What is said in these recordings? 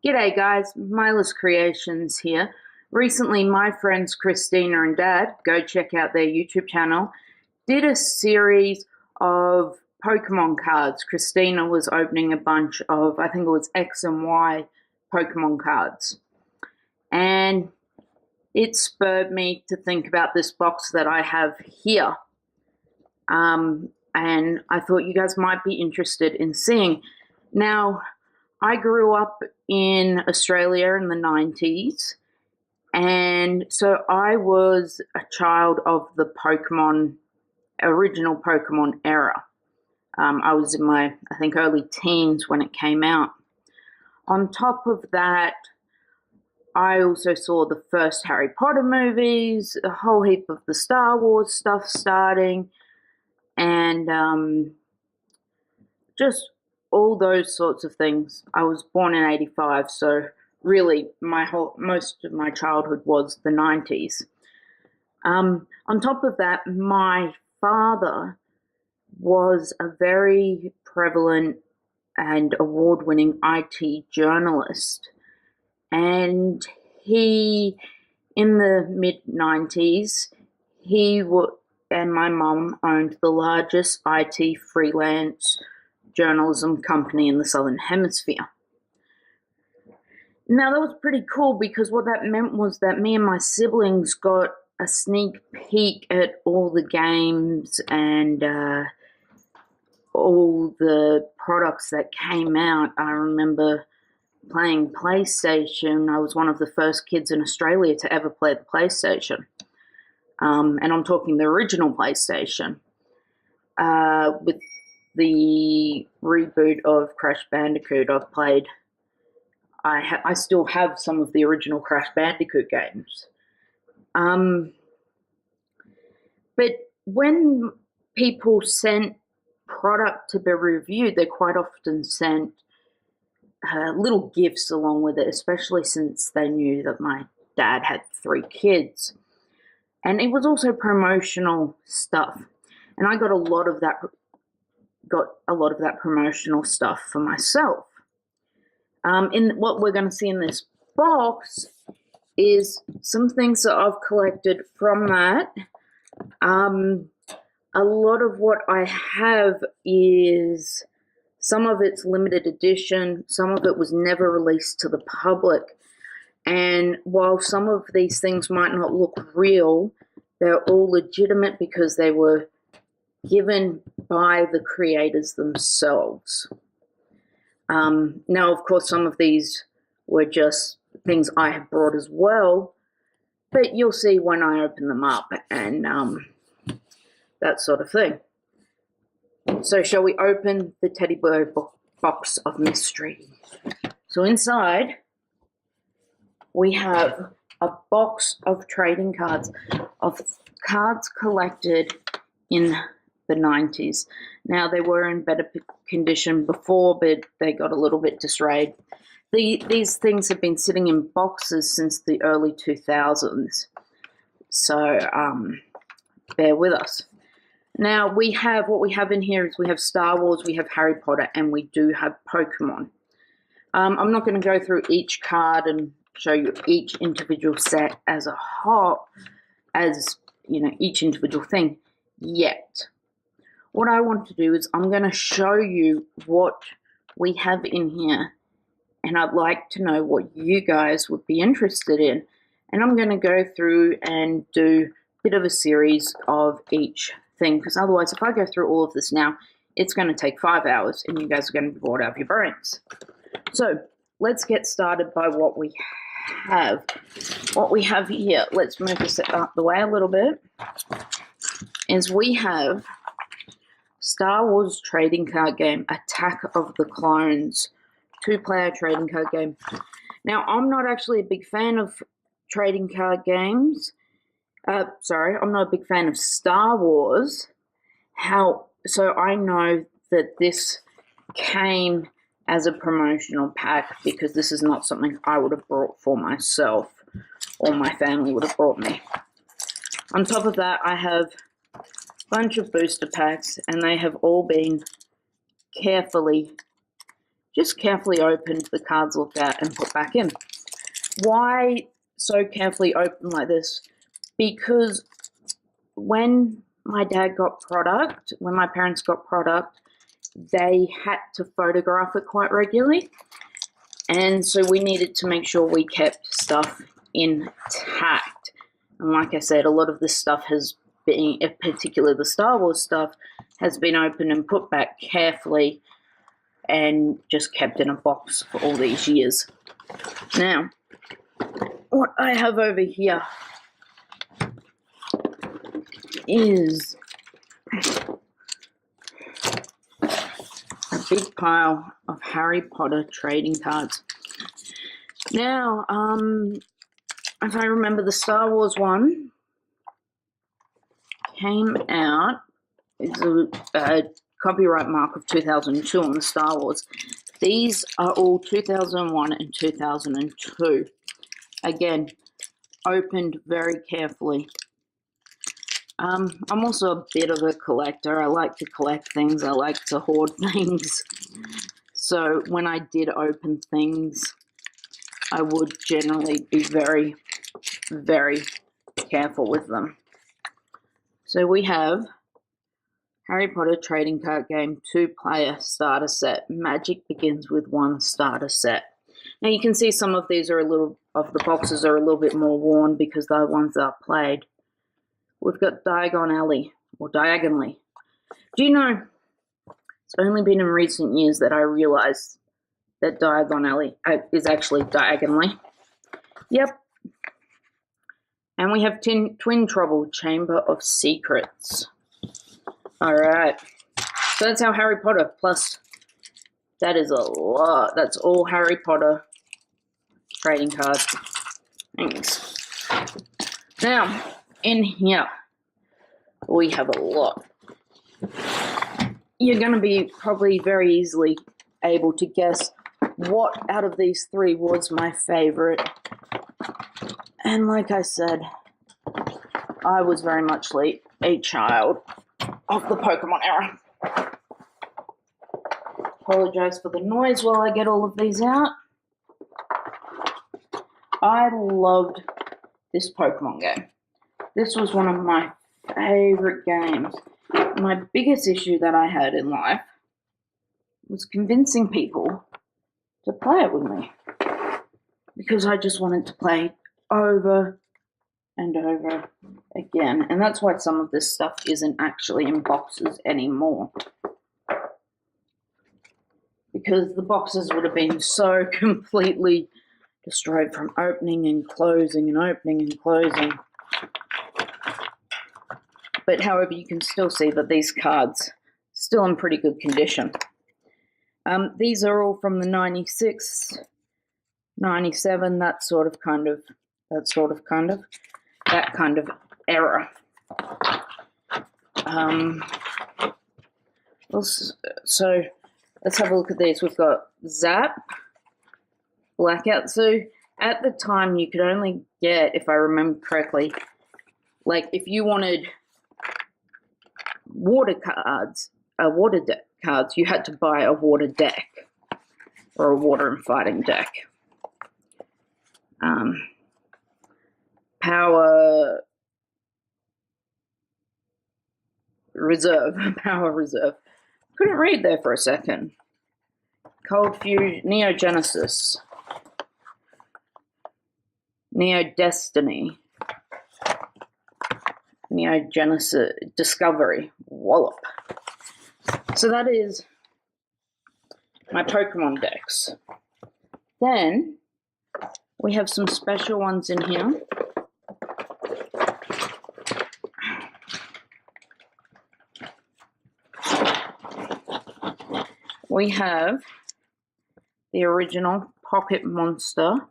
G'day guys, Milas Creations here. Recently, my friends Christina and Dad, go check out their YouTube channel, did a series of Pokemon cards. Christina was opening a bunch of, I think it was X and Y Pokemon cards. And it spurred me to think about this box that I have here. And I thought you guys might be interested in seeing. Now, I grew up in Australia in the 90s, and so I was a child of the original Pokemon era. I was in my, I think, early teens when it came out. On top of that, I also saw the first Harry Potter movies, a whole heap of the Star Wars stuff starting, and just all those sorts of things. I was born in 85, so really most of my childhood was the 90s. On top of that, my father was a very prevalent and award-winning IT journalist, and he, in the mid-90s, and my mum owned the largest IT freelance journalism company in the Southern Hemisphere. Now, that was pretty cool because what that meant was that me and my siblings got a sneak peek at all the games and all the products that came out. I remember playing PlayStation. I was one of the first kids in Australia to ever play the PlayStation. And I'm talking the original PlayStation. With the reboot of Crash Bandicoot, I've played. I still have some of the original Crash Bandicoot games. But when people sent product to be reviewed, they quite often sent little gifts along with it, especially since they knew that my dad had 3 kids. And it was also promotional stuff. And I got a lot of that promotional stuff for myself. In what we're going to see in this box is some things that I've collected from that. A lot of what I have is, some of it's limited edition, some of it was never released to the public. And while some of these things might not look real, they're all legitimate because they were given by the creators themselves. Now, of course, some of these were just things I have brought as well, but you'll see when I open them up and that sort of thing. So shall we open the teddy bear box of mystery? So inside, we have a box of trading cards, of cards collected in the 90s. Now, they were in better condition before, but they got a little bit disarrayed. These things have been sitting in boxes since the early 2000s. So, bear with us. Now, what we have in here is we have Star Wars, we have Harry Potter, and we do have Pokemon. I'm not going to go through each card and show you each individual set as a whole, as, you know, each individual thing yet. What I want to do is I'm going to show you what we have in here, and I'd like to know what you guys would be interested in. And I'm going to go through and do a bit of a series of each thing, because otherwise, if I go through all of this now, it's going to take 5 hours, and you guys are going to be bored out of your brains. So let's get started by what we have. What we have here, let's move this out the way a little bit, is we have Star Wars trading card game, Attack of the Clones, 2-player trading card game. Now, I'm not actually a big fan of trading card games. I'm not a big fan of Star Wars. So I know that this came as a promotional pack because this is not something I would have brought for myself or my family would have brought me. On top of that, I have a bunch of booster packs, and they have all been carefully just carefully opened, the cards looked at, and put back in. Why so carefully open like this? Because when my dad got product, when my parents got product, they had to photograph it quite regularly. And so we needed to make sure we kept stuff intact. And like I said, a lot of this stuff has been, particularly the Star Wars stuff, has been opened and put back carefully and just kept in a box for all these years. Now, what I have over here is a big pile of Harry Potter trading cards. Now, if I remember, the Star Wars one came out, it's a copyright mark of 2002 on the Star Wars. These are all 2001 and 2002. Again, opened very carefully. I'm also a bit of a collector. I like to collect things. I like to hoard things. So when I did open things, I would generally be very, very careful with them. So we have Harry Potter Trading Card Game 2-player starter set. Magic begins with 1 starter set. Now you can see some of these are the boxes are a little bit more worn because they're ones that are played. We've got Diagon Alley, or Diagonally. Do you know, it's only been in recent years that I realised that Diagon Alley is actually Diagonally. Yep. And we have Twin Trouble, Chamber of Secrets. Alright. So that's our Harry Potter, plus that is a lot. That's all Harry Potter trading cards. Thanks. Now, in here, we have a lot. You're going to be probably very easily able to guess what out of these 3 was my favorite. And like I said, I was very much a child of the Pokemon era. Apologize for the noise while I get all of these out. I loved this Pokemon game. This was one of my favorite games. My biggest issue that I had in life was convincing people to play it with me, because I just wanted to play over and over again. And that's why some of this stuff isn't actually in boxes anymore, because the boxes would have been so completely destroyed from opening and closing and opening and closing. But however, you can still see that these cards still in pretty good condition. These are all from the 96, 97, that kind of era. So let's have a look at these. We've got Zap, Blackout. So at the time, you could only get, if I remember correctly, like if you wanted water cards, cards, you had to buy a water deck or a water and fighting deck. Power Reserve. Couldn't read there for a second. Cold Fusion, Neo Genesis, Neo Destiny, Neo Genesis, Discovery, Wallop. So that is my Pokemon decks. Then we have some special ones in here. We have the original Pocket Monster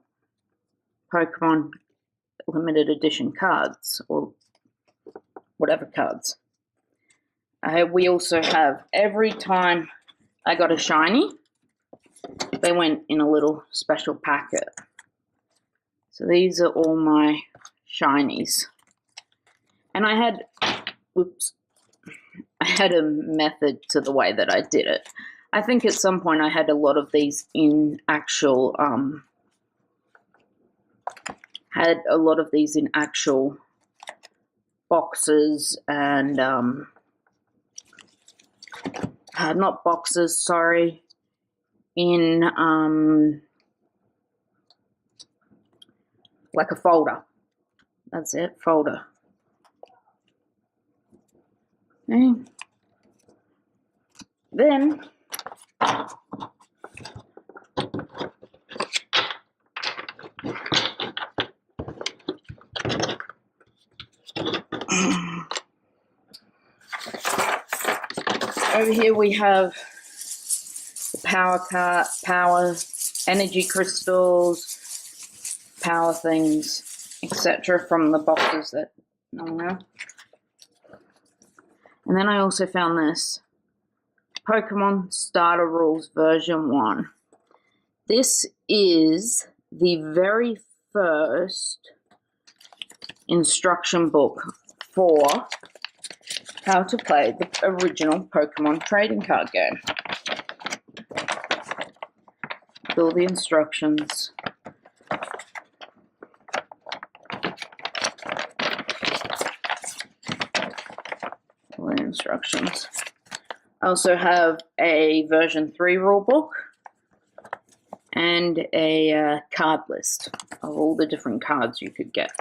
Pokemon limited edition cards, or whatever cards. We also have, every time I got a shiny, they went in a little special packet. So these are all my shinies. And I had a method to the way that I did it. I think at some point I had a lot of these in actual, boxes and, not boxes, sorry, in, like a folder. That's it, folder. Okay. Then over here we have the power energy crystals, power things, etc. from the boxes that I don't know. And then I also found this Pokemon Starter Rules version 1. This is the very first instruction book for how to play the original Pokemon trading card game. With all the instructions. All the instructions. I also have a version 3 rule book and a card list of all the different cards you could get.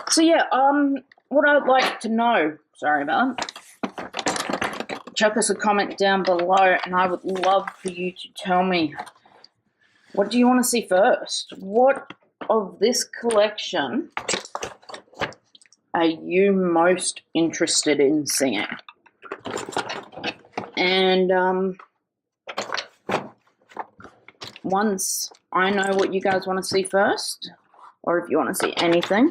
So yeah, what I'd like to know, sorry about that, chuck us a comment down below, and I would love for you to tell me, what do you want to see first? What of this collection are you most interested in seeing? And once I know what you guys want to see first, or if you want to see anything,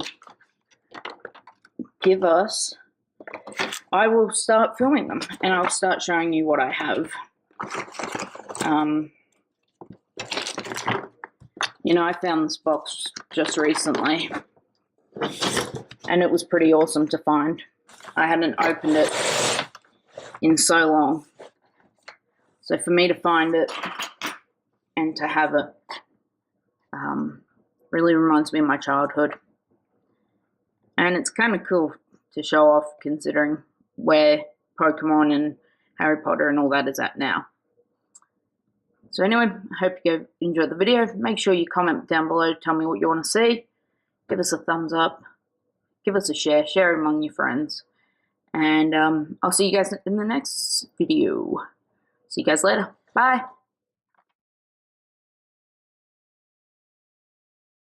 give us, I will start filming them, and I'll start showing you what I have. You know, I found this box just recently, and it was pretty awesome to find. I hadn't opened it in so long. So for me to find it and to have it really reminds me of my childhood. And it's kind of cool to show off, considering where Pokemon and Harry Potter and all that is at now. So anyway, I hope you enjoyed the video. Make sure you comment down below, tell me what you want to see. Give us a thumbs up. Give us a share it among your friends. And I'll see you guys in the next video. See you guys later. Bye.